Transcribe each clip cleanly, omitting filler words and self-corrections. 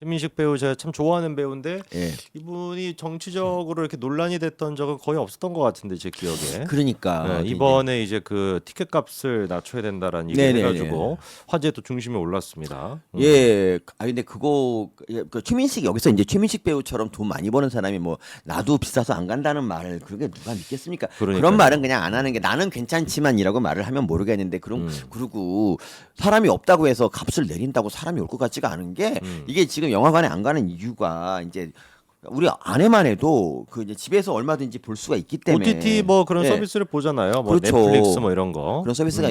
최민식 배우 제가 참 좋아하는 배우인데 예. 이분이 정치적으로 이렇게 논란이 됐던 적은 거의 없었던 것 같은데 제 기억에. 그러니까 네, 이번에 이제 그 티켓 값을 낮춰야 된다라는 얘기 네네네. 해가지고 화제도 중심에 올랐습니다. 예. 아 근데 그거 그 최민식 여기서 이제 최민식 배우처럼 돈 많이 버는 사람이 뭐 나도 비싸서 안 간다는 말을 그게 누가 믿겠습니까? 그러니까요. 그런 말은 그냥 안 하는 게 나는 괜찮지만이라고 말을 하면 모르겠는데 그리고 사람이 없다고 해서 값을 내린다고 사람이 올 것 같지가 않은 게 이게 지금 영화관에 안 가는 이유가 이제 우리 아내만 해도 그 이제 집에서 얼마든지 볼 수가 있기 때문에 OTT 뭐 그런 예. 서비스를 보잖아요. 뭐 그렇죠. 넷플릭스 뭐 이런 거. 그런 서비스가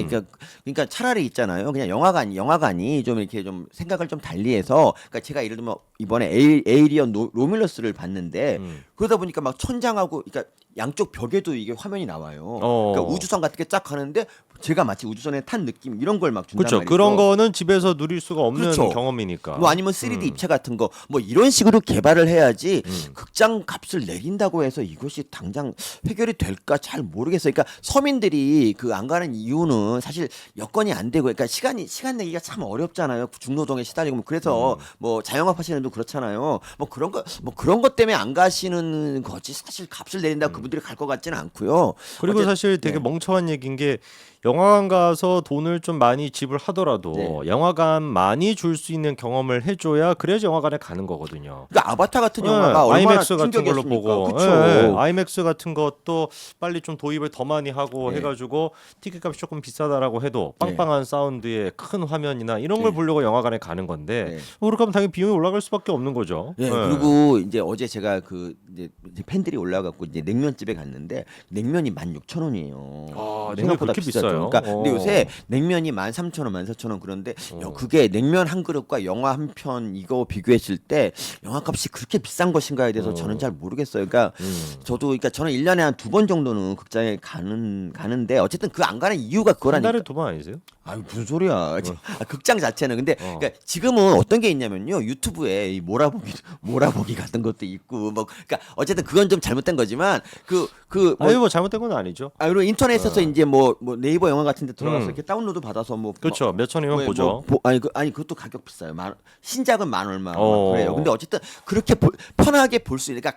그러니까 차라리 있잖아요. 그냥 영화관이 좀 이렇게 좀 생각을 좀 달리해서 그러니까 제가 예를 들면 이번에 에이리언 로밀러스를 봤는데 그러다 보니까 막 천장하고 그러니까 양쪽 벽에도 이게 화면이 나와요. 그러니까 우주선 같은 게 쫙 가는데 제가 마치 우주선에 탄 느낌 이런 걸 막 준단 그렇죠. 말이죠. 그런 거는 집에서 누릴 수가 없는 그렇죠. 경험이니까. 뭐 아니면 3D 입체 같은 거 뭐 이런 식으로 개발을 해야지 극장 값을 내린다고 해서 이것이 당장 해결이 될까 잘 모르겠어요. 그러니까 서민들이 그 안 가는 이유는 사실 여건이 안 되고 그러니까 시간 내기가 참 어렵잖아요. 중노동에 시달리고 뭐 그래서 뭐 자영업 하시는 분도 그렇잖아요. 뭐 그런 것 때문에 안 가시는 거지 사실 값을 내린다고 그분들이 갈 것 같지는 않고요. 그리고 사실 되게 멍청한 얘기인 게 영화관 가서 돈을 좀 많이 지불하더라도 영화관 많이 줄 수 있는 경험을 해줘야 그래야지 영화관에 가는 거거든요. 그러니까 아바타 같은 영화가 얼마나 아이맥스 같은 걸로 충격이었습니까? 보고, 그쵸. 아이맥스 같은 것도 빨리 좀 도입을 더 많이 하고 해가지고 티켓값이 조금 비싸다라고 해도 빵빵한 사운드에 큰 화면이나 이런 걸 보려고 영화관에 가는 건데 그렇게 하면 당연히 비용이 올라갈 수밖에 없는 거죠. 그리고 이제 어제 제가 그 이제 팬들이 올라가고 이제 냉면집에 갔는데 냉면이 16,000원이에요. 아, 냉면 그렇게 비싸요? 그러니까 근데 요새 냉면이 13,000원, 14,000원 그런데 그게 냉면 한 그릇과 영화 한 편 이거 비교했을 때 영화값이 그렇게 비싼 것인가에 대해서 저는 잘 모르겠어요. 그러니까 그러니까 저는 1년에 한 2번 정도는 극장에 가는데 어쨌든 그 안 가는 이유가 한 그거라니까. 달에 2번 아니세요? 아유 무슨 소리야. 극장 자체는 근데 그러니까 지금은 어떤 게 있냐면요. 유튜브에 이 몰아보기 같은 것도 있고 뭐 그러니까 어쨌든 그건 좀 잘못된 거지만 아니 뭐 잘못된 건 아니죠. 그리고 인터넷에서 이제 뭐 네이버 영화 같은 데 들어가서 이렇게 다운로드 받아서 뭐 그렇죠. 몇 천이면 보죠. 아니 그것도 가격 비싸요. 신작은 만 얼마 막 그래요. 근데 어쨌든 그렇게 편하게 볼 수 있으니까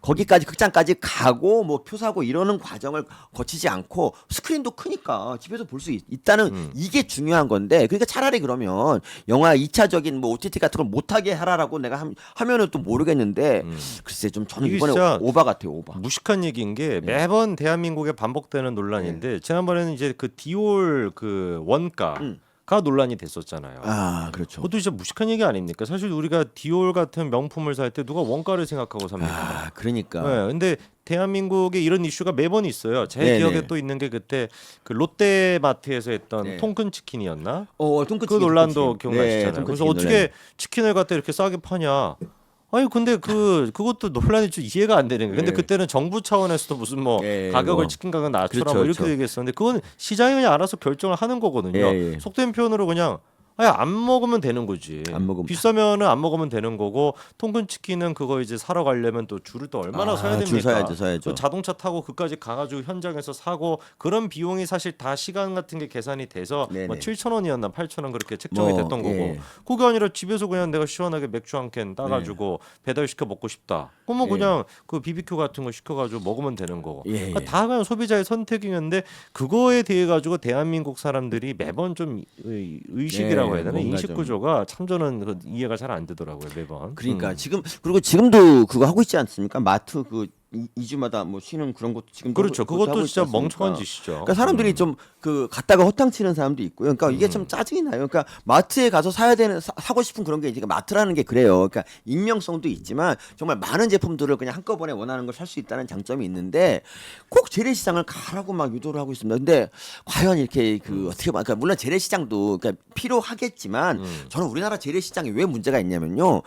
거기까지 극장까지 가고 뭐 표 사고 이러는 과정을 거치지 않고 스크린도 크니까 집에서 볼 수 있다는 이게 중요한 건데 그러니까 차라리 그러면 영화 2차적인 뭐 OTT 같은 걸 못하게 하라라고 내가 하면은 또 모르겠는데 글쎄 좀 저는 이게 이번에 진짜 오바 같아요. 오바. 무식한 얘기인 게 매번 대한민국에 반복되는 논란인데 지난번에는 이제 그 디올 그 원가가 논란이 됐었잖아요. 아 그렇죠. 그것도 진짜 무식한 얘기 아닙니까? 사실 우리가 디올 같은 명품을 살 때 누가 원가를 생각하고 삽니까? 아 그러니까. 네, 근데 대한민국에 이런 이슈가 매번 있어요. 제 네네. 기억에 또 있는 게 그때 그 롯데마트에서 했던 네. 통큰 치킨이었나? 통큰 그 치킨, 논란도 통큰 치킨. 기억나시잖아요. 통큰 그래서 치킨 어떻게 논란. 치킨을 갖다 이렇게 싸게 파냐? 아니 근데 그것도 논란이 좀 이해가 안 되는 거예요. 근데 그때는 정부 차원에서도 무슨 뭐 가격을 뭐. 치킨 가격 낮춰라 그렇죠, 뭐 이렇게 그렇죠. 얘기했었는데 그건 시장이 그냥 알아서 결정을 하는 거거든요. 속된 표현으로 그냥 아니 안 먹으면 되는 거지. 안 먹으면 비싸면은 안 먹으면 되는 거고 통근 치킨은 그거 이제 사러 가려면 또 줄을 또 얼마나 서야 됩니까? 줄 서야죠. 또 자동차 타고 그까지 가가지고 현장에서 사고 그런 비용이 사실 다 시간 같은 게 계산이 돼서 뭐 7,000원이었나 8,000원 그렇게 책정이 뭐, 됐던 거고 예. 그게 아니라 집에서 그냥 내가 시원하게 맥주 한 캔 따가지고 배달시켜 먹고 싶다. 그러면 그냥 그 BBQ 같은 거 시켜가지고 먹으면 되는 거고. 그러니까 다 그냥 소비자의 선택이었는데 그거에 대해 가지고 대한민국 사람들이 매번 좀 의식이라고 해야 되나 뭔가 인식 좀. 구조가 참 저는 그 이해가 잘 안 되더라고요 매번. 그러니까 그리고 지금도 그거 하고 있지 않습니까? 마트 그 2주마다 뭐 쉬는 그런 것도 지금 그렇죠. 그것도 하고 그것도 있지 진짜 않습니까? 멍청한 짓이죠. 그러니까 사람들이 좀 그 갔다가 허탕 치는 사람도 있고요. 그러니까 이게 좀 짜증이 나요. 그러니까 마트에 가서 사야 되는 사고 싶은 그런 게 이제 마트라는 게 그래요. 그러니까 익명성도 있지만 정말 많은 제품들을 그냥 한꺼번에 원하는 걸 살 수 있다는 장점이 있는데 꼭 재래시장을 가라고 막 유도를 하고 있습니다. 근데 과연 이렇게 그 어떻게 봐? 그러니까 물론 재래시장도 그러니까 필요하겠지만 저는 우리나라 재래시장이 왜 문제가 있냐면요.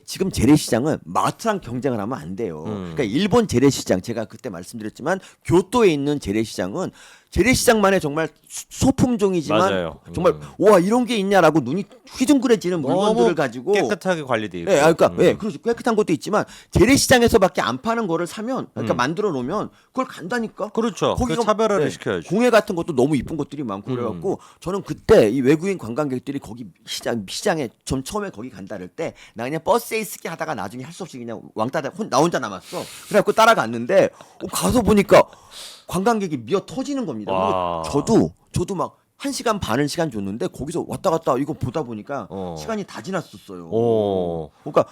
지금 재래시장은 마트랑 경쟁을 하면 안 돼요. 그러니까 일본 재래시장 제가 그때 말씀드렸지만 교토에 있는 재래시장은 재래시장만의 정말 소품종이지만 맞아요. 정말 와 이런 게 있냐라고 눈이 휘둥그레지는 물건들을 너무 가지고 깨끗하게 관리돼 있고. 예, 그러니까 예, 그렇죠. 깨끗한 것도 있지만 재래시장에서밖에 안 파는 거를 사면 그러니까 만들어 놓으면 그걸 간다니까. 그렇죠. 그 거기가 차별화를 예, 시켜야죠. 공예 같은 것도 너무 이쁜 것들이 많고 그래갖고 저는 그때 이 외국인 관광객들이 거기 시장에 좀 처음에 거기 간다 그럴 때 나 그냥 버스에 있을게 하다가 나중에 할 수 없이 그냥 왕따 나 혼자 남았어. 그래갖고 따라갔는데 가서 보니까 관광객이 미어 터지는 겁니다. 와. 그리고 저도 막 1시간 반을 시간 줬는데 거기서 왔다 갔다 이거 보다 보니까 시간이 다 지났었어요. 그러니까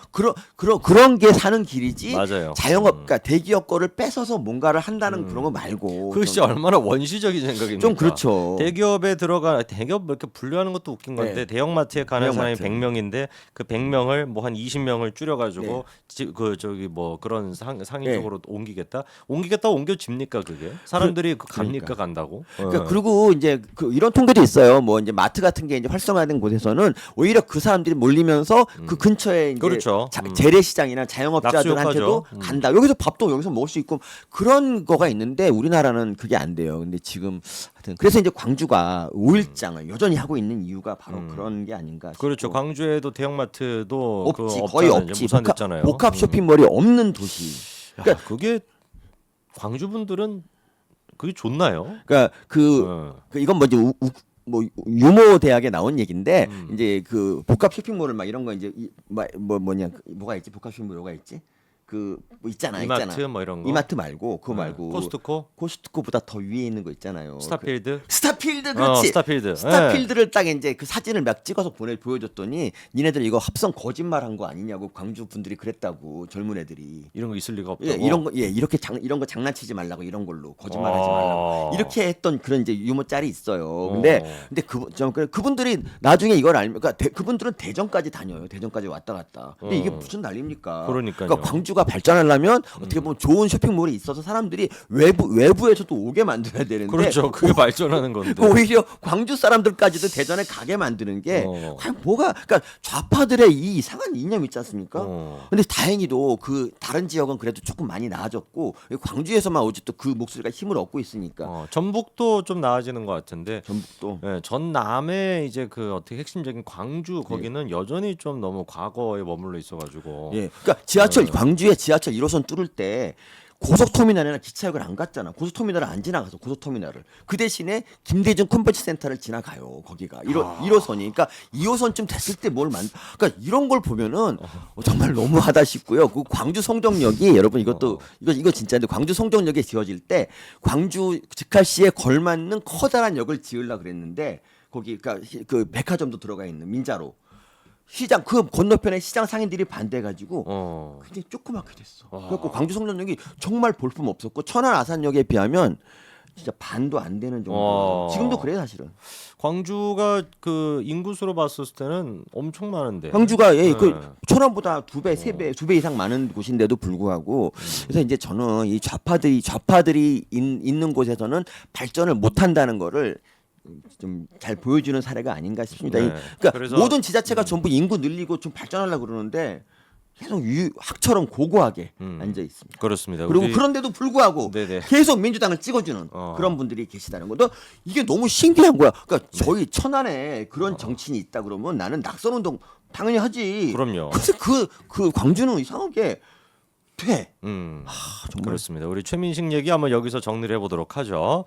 그런 게 사는 길이지. 맞아요. 자영업, 그러니까 대기업 거를 뺏어서 뭔가를 한다는 그런 거 말고. 그게 진짜 얼마나 원시적인 생각입니까? 좀 그렇죠. 대기업 이렇게 분류하는 것도 웃긴 건데 네. 대형마트에 가는 사람이 대형마트. 100명인데 그 100명을 뭐 한 20명을 줄여가지고 그런 상위적으로 옮기겠다 옮겨집니까 그게? 사람들이 갑니까 간다고? 그러니까 그리고 이제 이런 통계도 있어요. 뭐 이제 마트 같은 게 이제 활성화된 곳에서는 오히려 그 사람들이 몰리면서 그 근처에 이제 그렇죠. 재래시장이나 자영업자들한테도 낙수 간다. 여기서 밥도 여기서 먹을 수 있고 그런 거가 있는데 우리나라는 그게 안 돼요. 근데 지금 하여튼 그래서 이제 광주가 5일장을 여전히 하고 있는 이유가 바로 그런 게 아닌가 싶고. 그렇죠. 광주에도 대형마트도 없지, 거의 없지. 무산됐잖아요. 복합 쇼핑몰이 없는 도시. 그러니까 그게 광주 분들은 그게 좋나요? 그러니까 이건 뭐지 뭐 유모 대학에 나온 얘기인데 이제 그 복합 쇼핑몰을 막 이런 거 이제 뭐가 있지 복합 쇼핑몰 뭐가 있지 뭐 있잖아 이마트 뭐 이런 거 이마트 말고 그거 말고 코스트코보다 더 위에 있는 거 있잖아요. 스타필드 그렇지. 스타필드를 네. 딱 이제 그 사진을 막 찍어서 보여줬더니 니네들 이거 합성 거짓말한 거 아니냐고 광주 분들이 그랬다고 젊은 애들이. 이런 거 있을 리가 없다고. 예, 이런 거 이런 거 장난치지 말라고 이런 걸로 거짓말하지 말라고 이렇게 했던 그런 이제 유머 짤이 있어요. 근데 그분들이 나중에 이걸 알면 그러니까 그분들은 대전까지 다녀요. 대전까지 왔다 갔다. 근데 이게 무슨 난리입니까? 그러니까요. 그러니까 광주가 발전하려면 어떻게 보면 좋은 쇼핑몰이 있어서 사람들이 외부에서도 오게 만들어야 되는데 그렇죠. 그게 발전하는 건데. 오히려 광주 사람들까지도 대전에 가게 만드는 게 과연 뭐가 그러니까 좌파들의 이 이상한 이념 있지 않습니까? 근데 다행히도 그 다른 지역은 그래도 조금 많이 나아졌고 광주에서만 어쨌든 그 목소리가 힘을 얻고 있으니까. 전북도 좀 나아지는 것 같은데. 전북도. 네, 전남의 이제 그 어떻게 핵심적인 광주 거기는 여전히 좀 너무 과거에 머물러 있어가지고. 예. 그러니까 광주에 지하철 1호선 뚫을 때 고속터미널이나 기차역을 안 갔잖아. 고속터미널을 안 지나가서 고속터미널을. 그 대신에 김대중 컨벤션 센터를 지나가요. 거기가 1호선이. 그러니까 2호선쯤 됐을 때 그러니까 이런 걸 보면은 정말 너무하다 싶고요. 그 광주 송정역이 여러분 이거 진짜인데 광주 송정역에 지어질 때 광주 직할시에 걸맞는 커다란 역을 지으려고 그랬는데 거기 그러니까 그 백화점도 들어가 있는 민자로. 시장 그 건너편에 시장 상인들이 반대해가지고 굉장히 조그맣게 됐어. 그래갖고 광주 송정역이 정말 볼품 없었고 천안 아산역에 비하면 진짜 반도 안 되는 정도. 지금도 그래 사실은. 광주가 그 인구수로 봤을 때는 엄청 많은데. 광주가 그 천안보다 2배, 3배, 2배 이상 많은 곳인데도 불구하고 그래서 이제 저는 이 좌파들이 있는 곳에서는 발전을 못 한다는 거를 좀 잘 보여주는 사례가 아닌가 싶습니다. 네. 그러니까 모든 지자체가 전부 인구 늘리고 좀 발전하려고 그러는데 계속 학처럼 고고하게 앉아 있습니다. 그렇습니다. 그리고 그런데도 불구하고 네네. 계속 민주당을 찍어주는 그런 분들이 계시다는 것도 이게 너무 신기한 거야. 그러니까 저희 천안에 그런 정치인이 있다 그러면 나는 낙선운동 당연히 하지. 그럼요. 그래서 그 광주는 이상하게 돼. 그렇습니다. 우리 최민식 얘기 한번 여기서 정리를 해보도록 하죠.